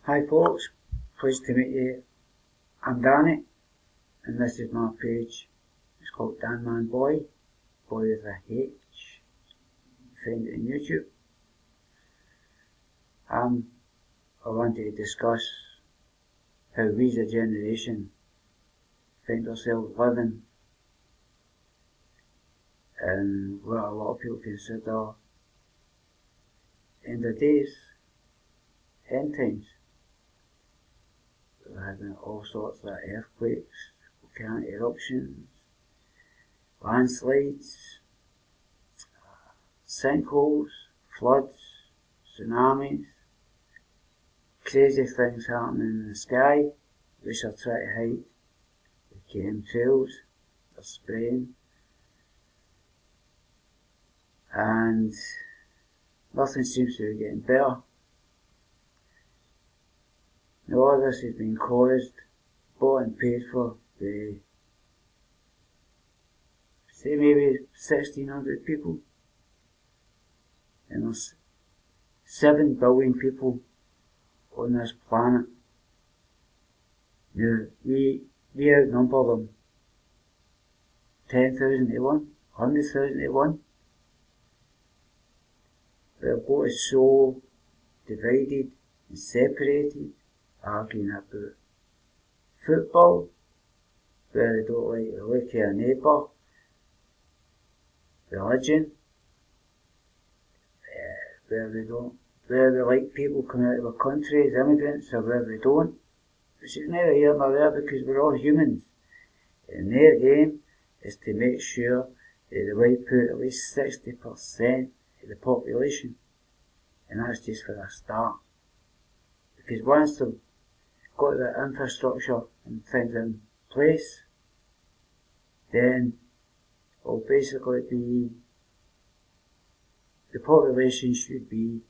Hi folks, pleased to meet you. I'm Danny, and this is my page. It's called Dan Man Boy, boy with a H. Find it on YouTube. I wanted to discuss how we as a generation find ourselves living in what a lot of people consider end of days, end times. We're having all sorts of earthquakes, volcanic eruptions, landslides, sinkholes, floods, tsunamis, crazy things happening in the sky, which are trying to hide the chemtrails they're spraying, and nothing seems to be getting better. Now all this has been caused, bought and paid for by, say maybe 1,600 people, and there's 7 billion people on this planet. Now, we outnumber them 10,000 to 1, 100,000 to 1. We're both so divided and separated, arguing about football, where they don't like to look at a neighbour, religion, where they like people coming out of our country as immigrants, or where they don't, which is neither here nor there because we're all humans. And their aim is to make sure that they wipe out at least 60% of the population, and that's just for a start. Because once they've got the infrastructure and things in place, then it'll basically be, the population should be,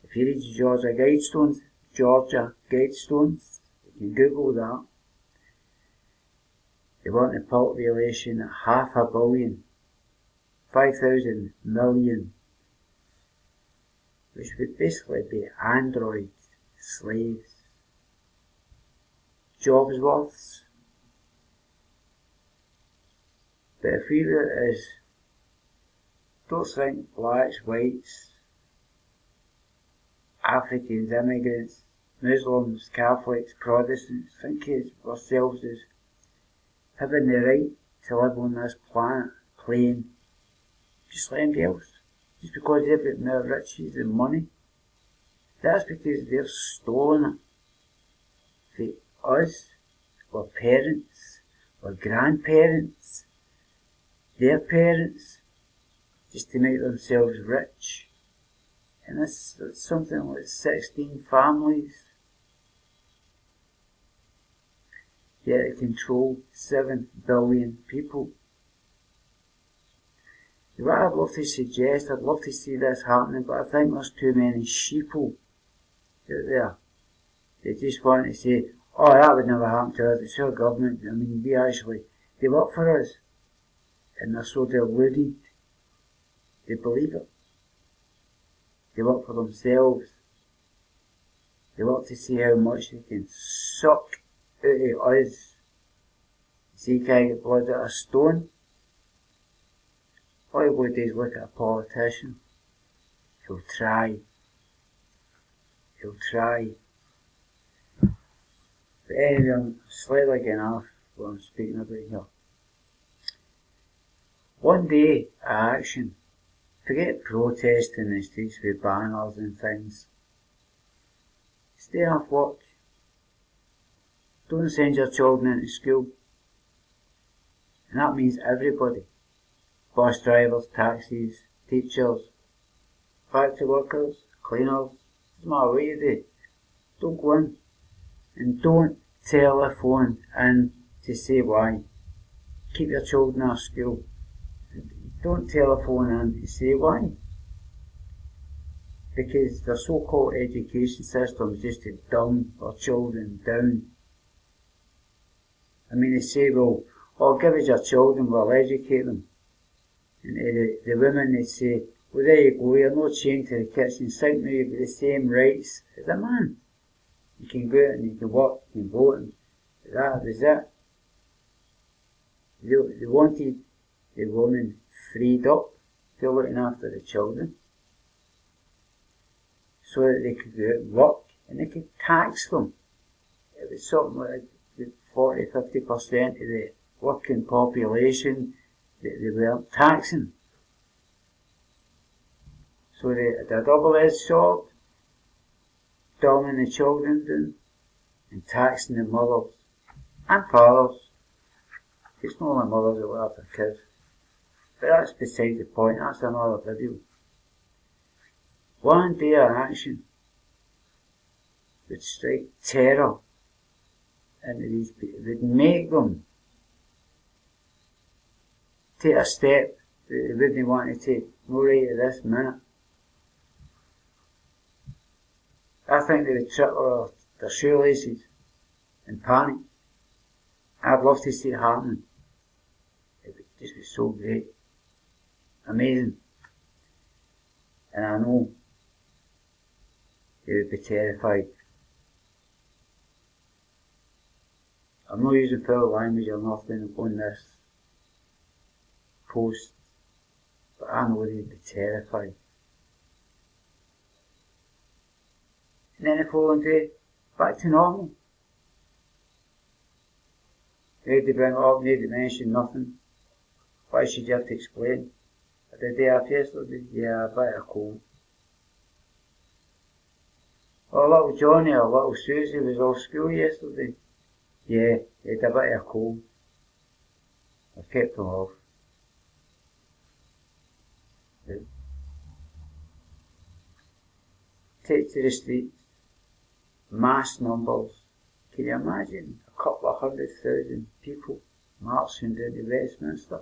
if you read Georgia Guidestones, you can Google that, they want the population at 500 million, 5,000 million, which would basically be androids, slaves, jobs worths. But if we were as, don't think blacks, whites, Africans, immigrants, Muslims, Catholics, Protestants, think of ourselves as having the right to live on this planet, playing just like anybody else. Just because they've got more riches and money. That's because they've stolen it for us, or parents, or grandparents, their parents, just to make themselves rich. And that's something like 16 families. Yet they control 7 billion people. What I'd love to suggest, I'd love to see this happening, but I think there's too many sheeple out there. They just want to say, oh, that would never happen to us, it's our government. I mean, they work for us. And they're so deluded, they believe it. They work for themselves. They work to see how much they can suck out of us. See, you can't get blood out of a stone. All you do is look at a politician. He'll try. But anyway, I'm slightly getting off what I'm speaking about here. One day of action. Forget protesting in the streets with banners and things. Stay off work. Don't send your children into school. And that means everybody. Bus drivers, taxis, teachers, factory workers, cleaners, doesn't matter what you do. Don't go in. And don't telephone in to say why. Keep your children out of school. Don't telephone in to say why. Because the so-called education system is just to dumb our children down. I mean, they say, well, give us your children, we'll educate them. And the women, they say, well, there you go, you're not chained to the kitchen sink, now you've got the same rights as a man. You can go out and you can work, you can vote, and that was it. They wanted the woman freed up to looking after the children, so that they could go out and work, and they could tax them. It was something like 40–50% of the working population that they weren't taxing. So they had a double-edged sword, dumbing the children down and taxing the mothers and fathers. It's not only mothers that look after kids. But that's beside the point, that's another video. One day of action would strike terror into these people, would make them take a step that they wouldn't want to take, no right at this minute. I think they would trip over their shoelaces in panic. I'd love to see it happening. It would just be so great. Amazing. And I know they would be terrified. I'm not using foul language or nothing on this post, but I know they'd be terrified. And then the following day, back to normal. Nobody bring it up, nobody mention nothing. Why should you have to explain? The day after yesterday, yeah, a bit of cold. Oh, little Johnny or little Susie was off school yesterday. Yeah, he had a bit of cold. I kept them off. Take to the streets. Mass numbers. Can you imagine a couple of 100,000 people marching down to Westminster?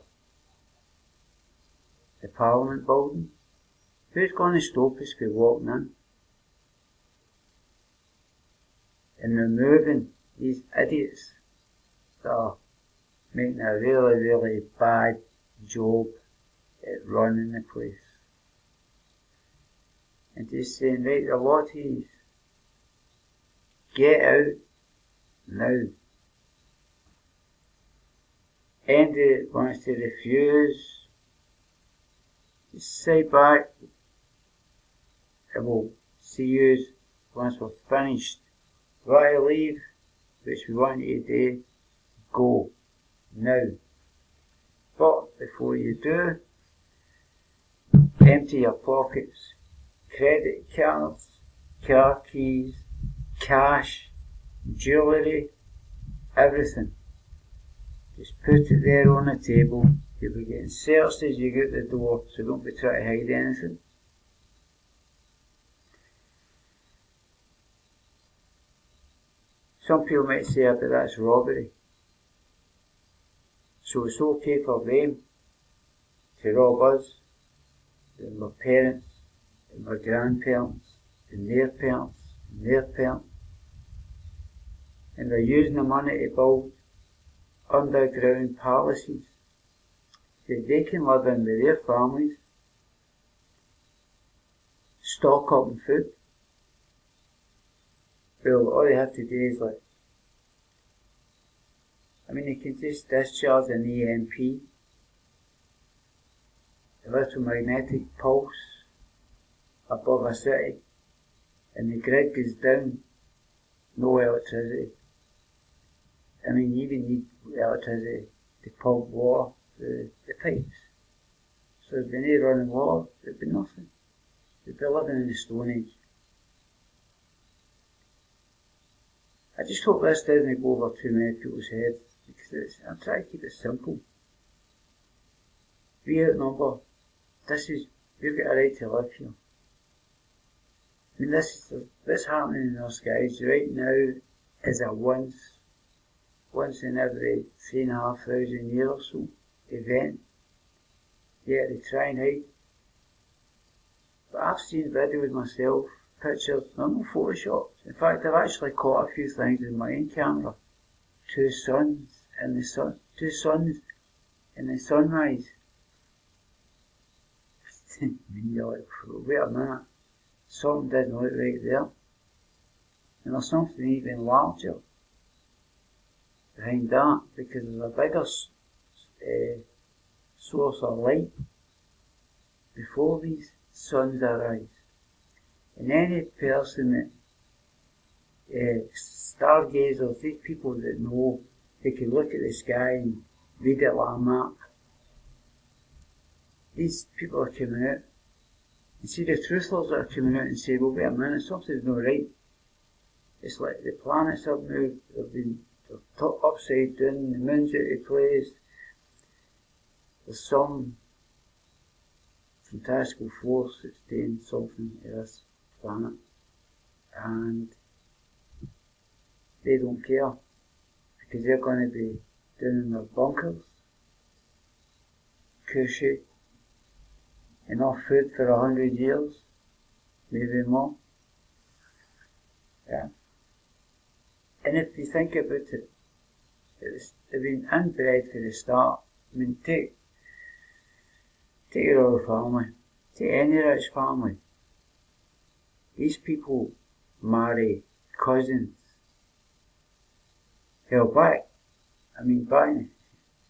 The Parliament building? Who's going to stop us from walking in? And removing these idiots that are making a really, really bad job at running the place. And just saying, right, a lot of these, get out now. Andy wants to refuse. Just say back, and we'll see you once we're finished. Right, leave, which we want you to do, go now. But before you do, empty your pockets, credit cards, car keys, cash, jewellery, everything. Just put it there on the table. You'll be getting searched as you get the door, so don't be trying to hide anything. Some people might say, but that's robbery. So it's okay for them to rob us, and my parents, and my grandparents, and their parents, and their parents. And they're using the money to build underground palaces that they can live in with their families, stock up on food. Well, all they have to do is they can just discharge an EMP, electromagnetic pulse, above a city, and the grid goes down, no electricity. You even need electricity to pump water through the pipes. So if they need running water, there'd be nothing. They'd be living in the Stone Age. I just hope this doesn't go over too many people's heads, because I'm trying to keep it simple. We outnumber. We've got a right to live here. This happening in our skies right now is a once in every 3,500 years or so event. Yeah, they try and hide. But I've seen videos myself, pictures, they're not photoshopped. In fact, I've actually caught a few things with my own camera. Two suns in the sunrise. And you're like, wait a minute, something doesn't look right there. And there's something even larger behind that, because there's a bigger source of light before these suns arise. And any person that stargazers, these people that know, they can look at the sky and read it like a map. These people are coming out. And see the truthers that are coming out and say, well, wait a minute, something's not right. It's like the planets have moved, they're upside down, the moon's out of place. There's some fantastical force that's doing something to this planet. And they don't care, because they're going to be down in their bunkers, cushy, enough food for 100 years, maybe more. Yeah. And if you think about it, they've been inbred from the start. I mean, take your other family, take any rich family. These people marry cousins. Hell, back in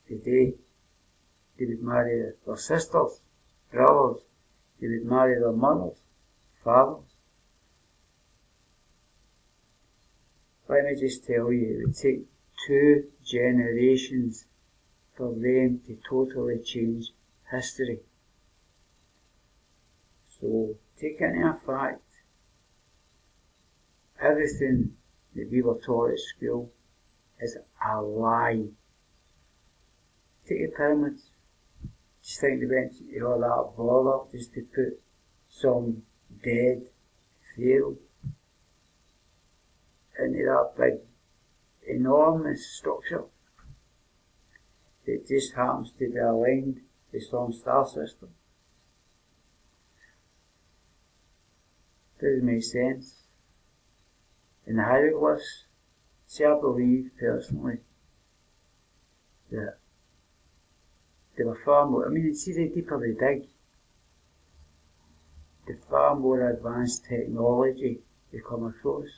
the day, they would marry their sisters, brothers, they would marry their mothers, fathers. Let me just tell you, it would take 2 generations for them to totally change history. So, take into fact, everything that we were taught at school is a lie. Take the pyramids. Just think they went to all that bother just to put some dead pharaoh into that big, enormous structure that just happens to be aligned with some star system. Doesn't make sense. And the hieroglyphs, see, I believe personally that they were far more, see, the deeper they dig, the far more advanced technology they come across.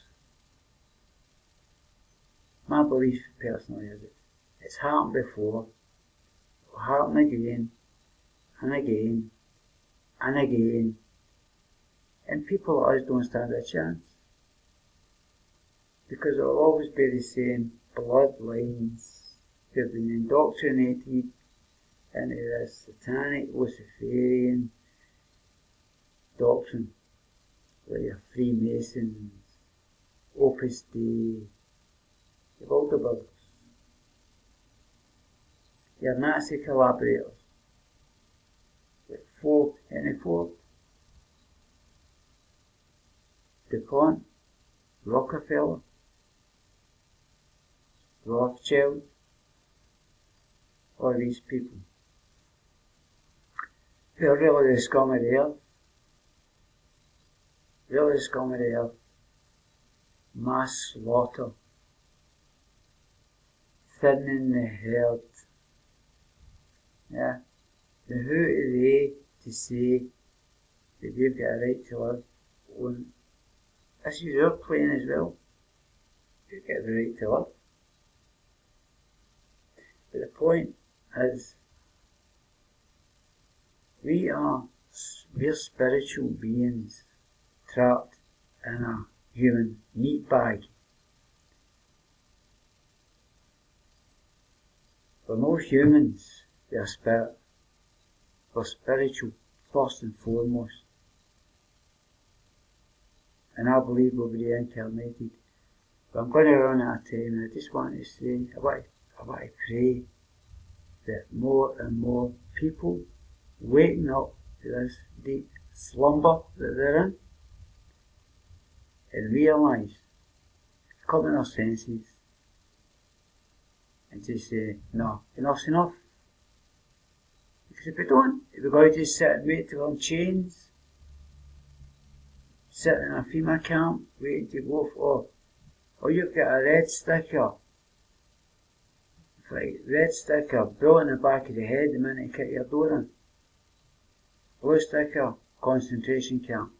My belief personally is that it's happened before, it will happen again, and again, and again, and people like us don't stand a chance. Because it will always be the same bloodlines who have been indoctrinated into this satanic Luciferian doctrine, like your Freemasons, Opus Dei, your Bilderbergers, your Nazi collaborators, like Henry Ford, DuPont, Rockefeller, Rothschild, all these people who are really the scum of the earth, really the scum of the earth, mass slaughter, thinning the herd. Yeah. Now who are they to say that we've got a right to live on? This is our plane as well. We've got the right to live. But the point is, we're spiritual beings trapped in a human meat bag. We're not humans, we are spirit. We're spiritual, first and foremost. And I believe we'll be reincarnated. But I'm going to run out of time, and I just want to say, I want to pray that more and more people waking up to this deep slumber that they're in and realise, come to their senses and just say, no, enough's enough. Because if we don't, if we're going to just sit and wait till we're in chains, sitting in a FEMA camp, waiting to go for, or you've got a red sticker, like red sticker, bullet in the back of the head the minute you kick your door in. Blue sticker, concentration camp.